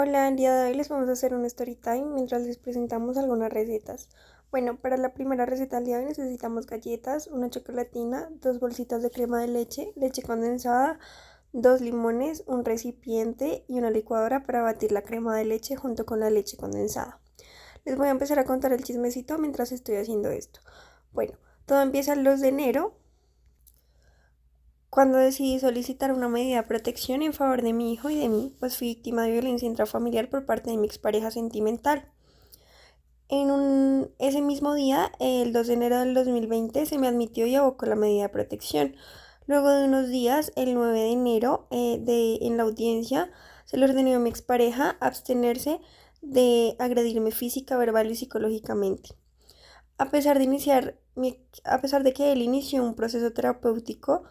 Hola, el día de hoy les vamos a hacer un story time mientras les presentamos algunas recetas. Bueno, para la primera receta del día de hoy necesitamos galletas, una chocolatina, dos bolsitas de crema de leche, leche condensada, dos limones, un recipiente y una licuadora para batir la crema de leche junto con la leche condensada. Les voy a empezar a contar el chismecito mientras estoy haciendo esto. Bueno, todo empieza el 2 de enero cuando decidí solicitar una medida de protección en favor de mi hijo y de mí, pues fui víctima de violencia intrafamiliar por parte de mi expareja sentimental. Ese mismo día, el 2 de enero del 2020, se me admitió y abocó la medida de protección. Luego de unos días, el 9 de enero, en la audiencia, se le ordenó a mi expareja abstenerse de agredirme física, verbal y psicológicamente. A pesar de que él inició un proceso terapéutico,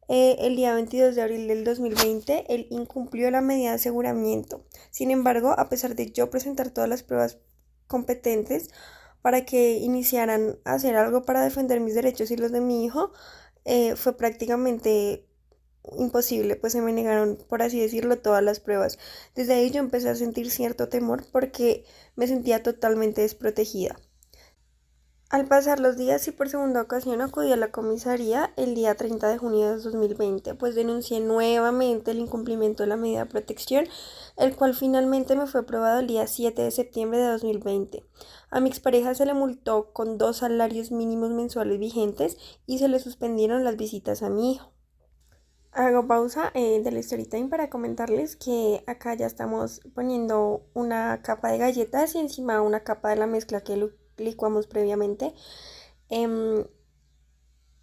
el día 22 de abril del 2020, él incumplió la medida de aseguramiento. Sin embargo, a pesar de yo presentar todas las pruebas competentes para que iniciaran a hacer algo para defender mis derechos y los de mi hijo, fue prácticamente imposible, pues se me negaron, por así decirlo, todas las pruebas. Desde ahí yo empecé a sentir cierto temor porque me sentía totalmente desprotegida. Al pasar los días y por segunda ocasión acudí a la comisaría el día 30 de junio de 2020, pues denuncié nuevamente el incumplimiento de la medida de protección, el cual finalmente me fue aprobado el día 7 de septiembre de 2020. A mi expareja se le multó con 2 salarios mínimos mensuales vigentes y se le suspendieron las visitas a mi hijo. Hago pausa del story time para comentarles que acá ya estamos poniendo una capa de galletas y encima una capa de la mezcla que licuamos previamente, em,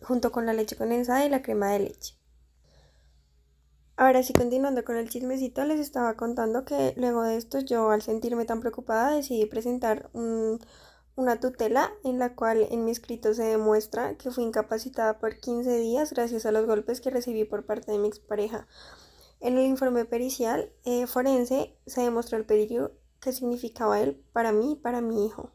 junto con la leche condensada y la crema de leche. Ahora sí, continuando con el chismecito, les estaba contando que luego de esto yo, al sentirme tan preocupada, decidí presentar una tutela en la cual en mi escrito se demuestra que fui incapacitada por 15 días gracias a los golpes que recibí por parte de mi expareja. En el informe pericial forense se demostró el peligro que significaba él para mí y para mi hijo.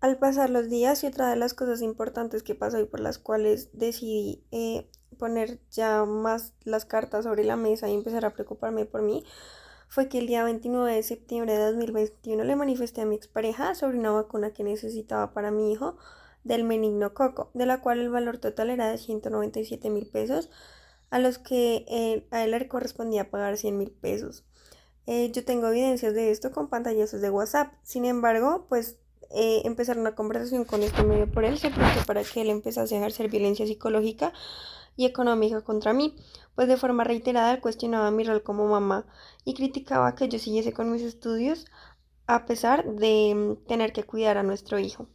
Al pasar los días y otra de las cosas importantes que pasó y por las cuales decidí poner ya más las cartas sobre la mesa y empezar a preocuparme por mí, fue que el día 29 de septiembre de 2021 le manifesté a mi expareja sobre una vacuna que necesitaba para mi hijo del meningococo, de la cual el valor total era de 197.000 pesos, a los que a él le correspondía pagar 100.000 pesos. Yo tengo evidencias de esto con pantallazos de WhatsApp. Sin embargo, pues empezar una conversación con este medio por él se prestó para que él empezase a ejercer violencia psicológica y económica contra mí, pues de forma reiterada él cuestionaba mi rol como mamá y criticaba que yo siguiese con mis estudios a pesar de tener que cuidar a nuestro hijo.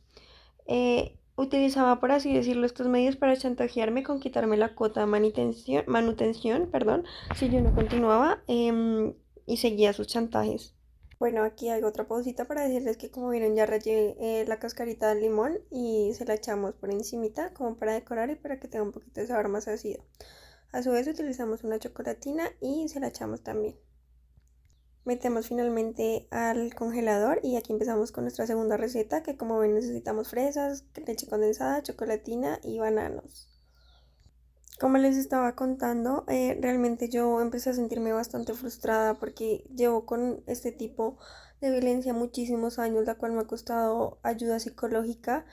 Utilizaba, por así decirlo, estos medios para chantajearme con quitarme la cuota de manutención, perdón, si yo no continuaba, y seguía sus chantajes. Bueno, aquí hay otra pausita para decirles que, como vieron, ya rayé la cascarita del limón y se la echamos por encimita como para decorar y para que tenga un poquito de sabor más ácido. A su vez utilizamos una chocolatina y se la echamos también. Metemos finalmente al congelador y aquí empezamos con nuestra segunda receta, que como ven necesitamos fresas, leche condensada, chocolatina y bananos. Como les estaba contando, realmente yo empecé a sentirme bastante frustrada porque llevo con este tipo de violencia muchísimos años, la cual me ha costado ayuda psicológica.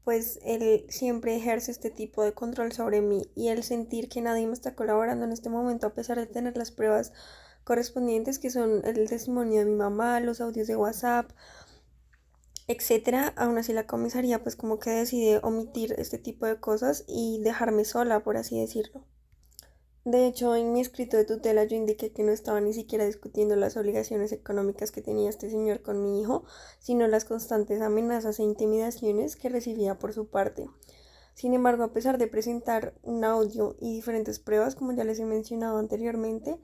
Pues él siempre ejerce este tipo de control sobre mí y el sentir que nadie me está colaborando en este momento, a pesar de tener las pruebas correspondientes, que son el testimonio de mi mamá, los audios de WhatsApp, etcétera. Aún así la comisaría pues como que decide omitir este tipo de cosas y dejarme sola, por así decirlo. De hecho, en mi escrito de tutela yo indiqué que no estaba ni siquiera discutiendo las obligaciones económicas que tenía este señor con mi hijo, sino las constantes amenazas e intimidaciones que recibía por su parte. Sin embargo, a pesar de presentar un audio y diferentes pruebas, como ya les he mencionado anteriormente,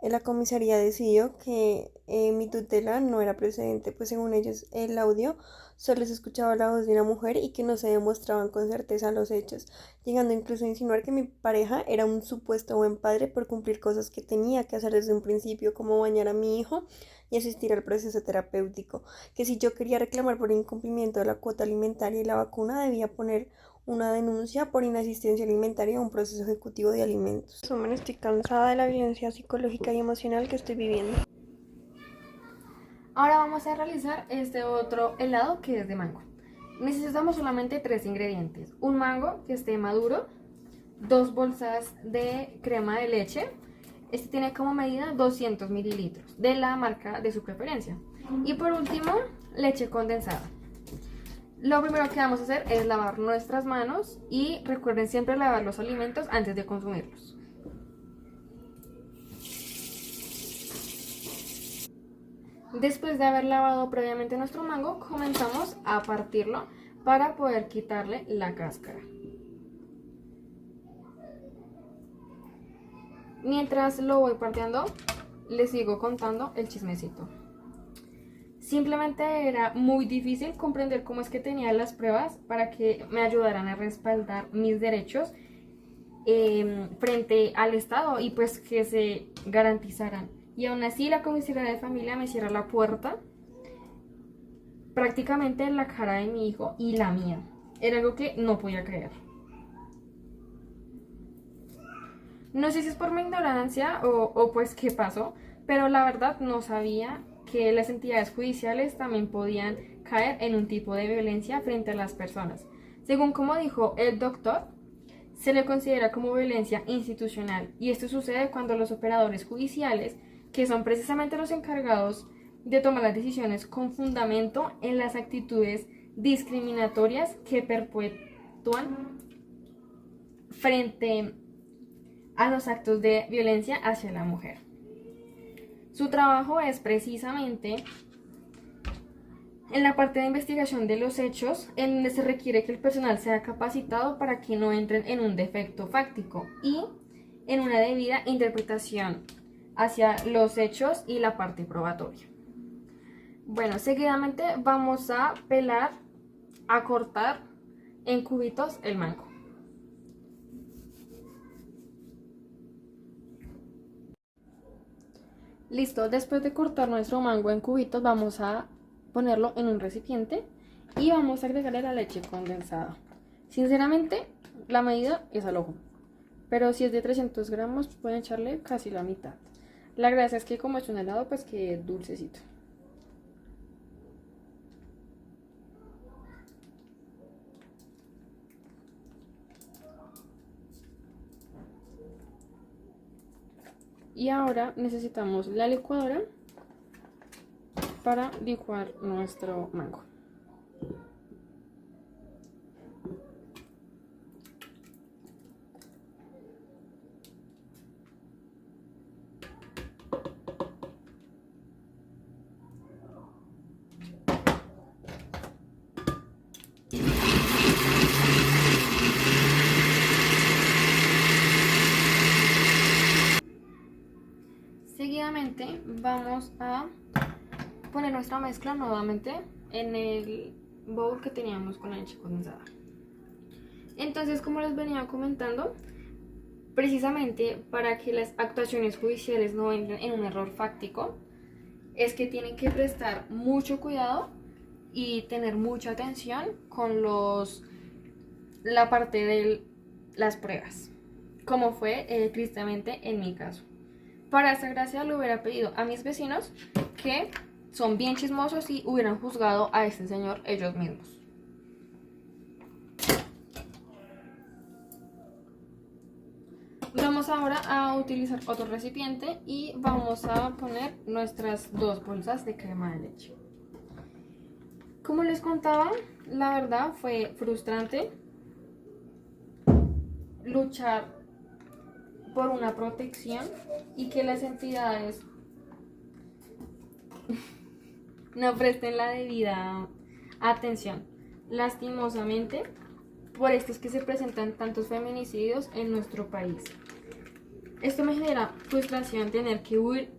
la comisaría decidió que mi tutela no era procedente, pues según ellos el audio solo se escuchaba la voz de una mujer y que no se demostraban con certeza los hechos, llegando incluso a insinuar que mi pareja era un supuesto buen padre por cumplir cosas que tenía que hacer desde un principio, como bañar a mi hijo y asistir al proceso terapéutico, que si yo quería reclamar por incumplimiento de la cuota alimentaria y la vacuna debía poner una denuncia por inasistencia alimentaria a un proceso ejecutivo de alimentos. En resumen, estoy cansada de la violencia psicológica y emocional que estoy viviendo. Ahora vamos a realizar este otro helado que es de mango. Necesitamos solamente 3 ingredientes: un mango que esté maduro, 2 bolsas de crema de leche. Este tiene como medida 200 mililitros de la marca de su preferencia. Y por último, leche condensada. Lo primero que vamos a hacer es lavar nuestras manos y recuerden siempre lavar los alimentos antes de consumirlos. Después de haber lavado previamente nuestro mango, comenzamos a partirlo para poder quitarle la cáscara. Mientras lo voy partiendo, les sigo contando el chismecito. Simplemente era muy difícil comprender cómo es que tenía las pruebas para que me ayudaran a respaldar mis derechos frente al Estado y pues que se garantizaran. Y aún así la comisaría de familia me cierra la puerta prácticamente en la cara de mi hijo y la mía. Era algo que no podía creer. No sé si es por mi ignorancia o pues qué pasó, pero la verdad no sabía que las entidades judiciales también podían caer en un tipo de violencia frente a las personas. Según como dijo el doctor, se le considera como violencia institucional y esto sucede cuando los operadores judiciales, que son precisamente los encargados de tomar las decisiones con fundamento en las actitudes discriminatorias que perpetúan frente a los actos de violencia hacia la mujer. Su trabajo es precisamente en la parte de investigación de los hechos, en donde se requiere que el personal sea capacitado para que no entren en un defecto fáctico y en una debida interpretación hacia los hechos y la parte probatoria. Bueno, seguidamente vamos a pelar, a cortar en cubitos el mango. Listo, después de cortar nuestro mango en cubitos, vamos a ponerlo en un recipiente y vamos a agregarle la leche condensada. Sinceramente, la medida es al ojo, pero si es de 300 gramos, pueden echarle casi la mitad. La gracia es que como es un helado, pues que dulcecito. Y ahora necesitamos la licuadora para licuar nuestro mango. Seguidamente vamos a poner nuestra mezcla nuevamente en el bowl que teníamos con la leche condensada. Entonces, como les venía comentando, precisamente para que las actuaciones judiciales no entren en un error fáctico, es que tienen que prestar mucho cuidado y tener mucha atención con la parte de las pruebas, como fue tristemente en mi caso. Para esta gracia le hubiera pedido a mis vecinos que son bien chismosos y hubieran juzgado a este señor ellos mismos. Vamos ahora a utilizar otro recipiente y vamos a poner nuestras 2 bolsas de crema de leche. Como les contaba, la verdad fue frustrante luchar por una protección y que las entidades no presten la debida atención. Lastimosamente, por esto es que se presentan tantos feminicidios en nuestro país. Esto me genera frustración tener que huir,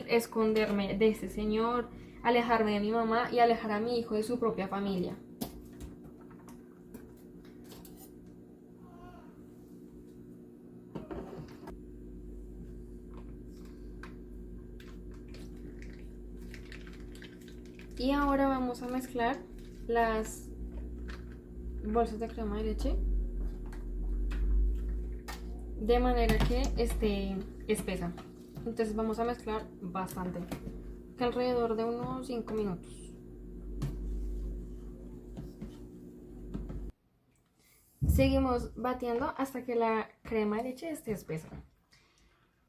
esconderme de este señor, alejarme de mi mamá y alejar a mi hijo de su propia familia. Y ahora vamos a mezclar las bolsas de crema de leche de manera que esté espesa. Entonces vamos a mezclar bastante. que alrededor de unos 5 minutos. Seguimos batiendo hasta que la crema de leche esté espesa.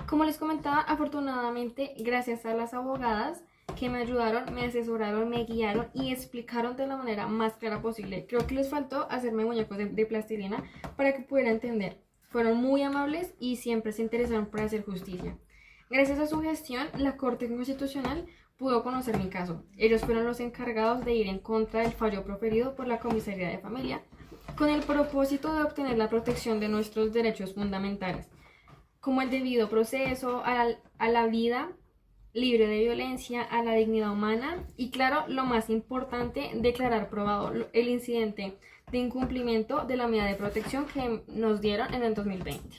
Como les comentaba, afortunadamente, gracias a las abogadas que me ayudaron, me asesoraron, me guiaron y explicaron de la manera más clara posible. Creo que les faltó hacerme muñecos de plastilina para que pudiera entender. Fueron muy amables y siempre se interesaron por hacer justicia. Gracias a su gestión, la Corte Constitucional pudo conocer mi caso. Ellos fueron los encargados de ir en contra del fallo proferido por la Comisaría de Familia, con el propósito de obtener la protección de nuestros derechos fundamentales, como el debido proceso, a la vida libre de violencia, a la dignidad humana y, claro, lo más importante, declarar probado el incidente de incumplimiento de la medida de protección que nos dieron en el 2020.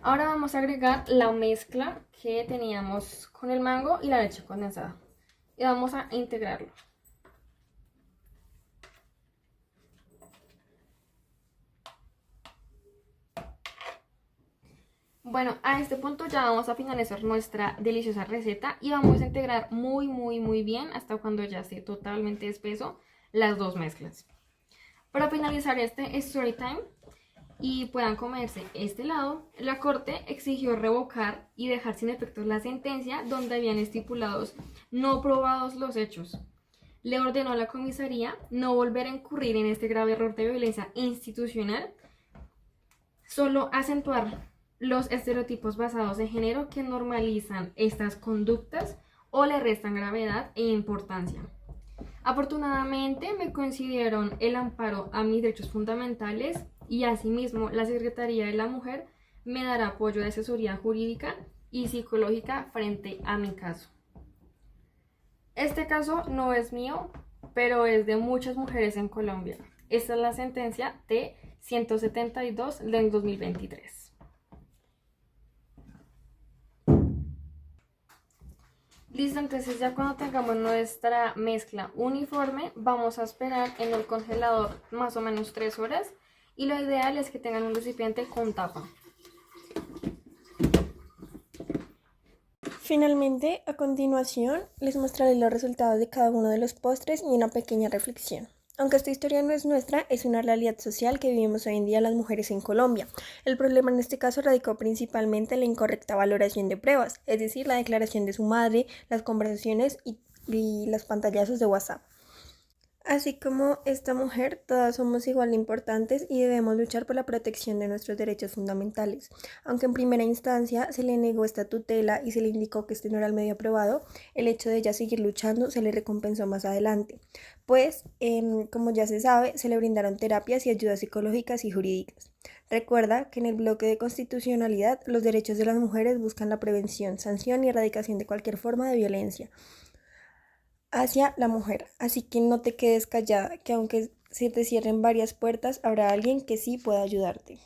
Ahora vamos a agregar la mezcla que teníamos con el mango y la leche condensada y vamos a integrarlo. Bueno, a este punto ya vamos a finalizar nuestra deliciosa receta y vamos a integrar muy bien hasta cuando ya esté totalmente espeso las dos mezclas. Para finalizar este story time y puedan comerse este helado, la Corte exigió revocar y dejar sin efectos la sentencia donde habían estipulados no probados los hechos. Le ordenó a la comisaría no volver a incurrir en este grave error de violencia institucional, solo acentuar los estereotipos basados en género que normalizan estas conductas o le restan gravedad e importancia. Afortunadamente me concedieron el amparo a mis derechos fundamentales y asimismo la Secretaría de la Mujer me dará apoyo de asesoría jurídica y psicológica frente a mi caso. Este caso no es mío, pero es de muchas mujeres en Colombia. Esta es la sentencia T-172 del 2023. Listo, entonces ya cuando tengamos nuestra mezcla uniforme, vamos a esperar en el congelador más o menos 3 horas y lo ideal es que tengan un recipiente con tapa. Finalmente, a continuación, les mostraré los resultados de cada uno de los postres y una pequeña reflexión. Aunque esta historia no es nuestra, es una realidad social que vivimos hoy en día las mujeres en Colombia. El problema en este caso radicó principalmente en la incorrecta valoración de pruebas, es decir, la declaración de su madre, las conversaciones y los pantallazos de WhatsApp. Así como esta mujer, todas somos igual de importantes y debemos luchar por la protección de nuestros derechos fundamentales. Aunque en primera instancia se le negó esta tutela y se le indicó que este no era el medio aprobado, el hecho de ella seguir luchando se le recompensó más adelante, pues, como ya se sabe, se le brindaron terapias y ayudas psicológicas y jurídicas. Recuerda que en el bloque de constitucionalidad los derechos de las mujeres buscan la prevención, sanción y erradicación de cualquier forma de violencia hacia la mujer, así que no te quedes callada, que aunque se te cierren varias puertas, habrá alguien que sí pueda ayudarte.